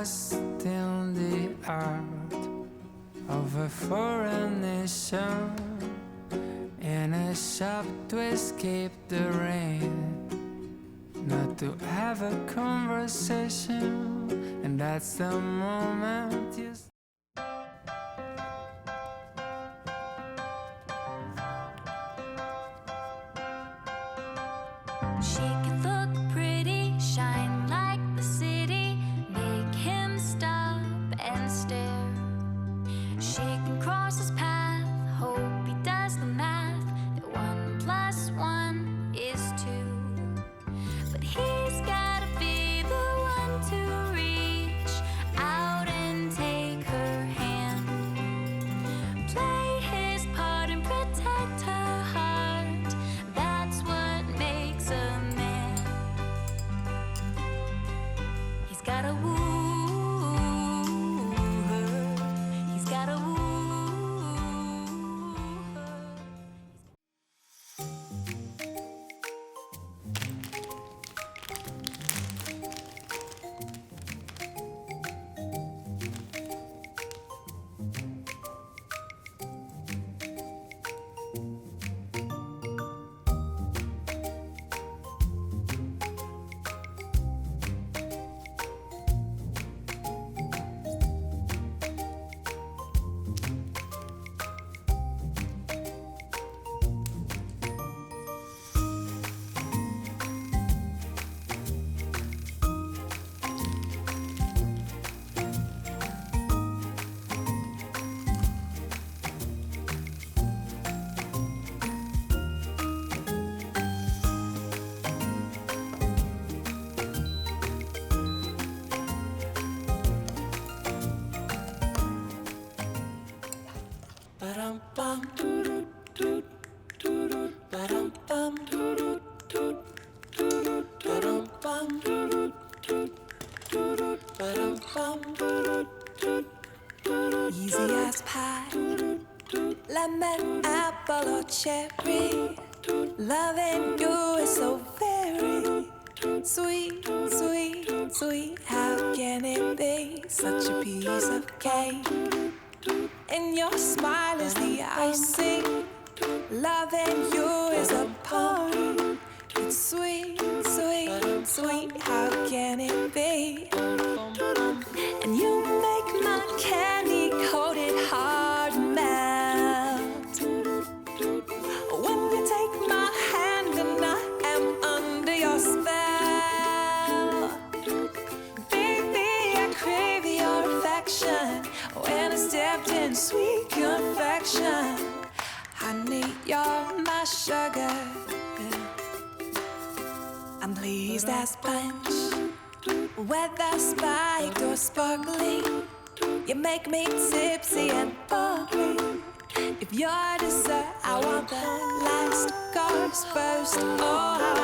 lost in the art of a foreign nation, in a shop to escape the rain, not to have a conversation, and that's the moment you She can look pretty, shine like the city, make him stop and stare. She can cross his path, hope he does the math, that 1 + 1 is 2. But he's gotta be the one to reach out and take her hand, play his part and protect her heart. That's what makes a man. He's gotta woo her. He's gotta woo her. Easy as pie, lemon, apple or cherry. Loving you is so very sweet, sweet, sweet. How can it be such a piece of cake? And your smile is the icing. Loving you is a party. It's sweet, sweet, sweet. How can it be? And you make my candy coated heart melt when you take my hand and I am under your spell. Baby, I crave your affection when I stepped in sweet confection. Honey, you're my sugar. I'm pleased as punch, whether spiked or sparkling. You make me tipsy and bubbly. If you're dessert, I want the last course first. Oh, how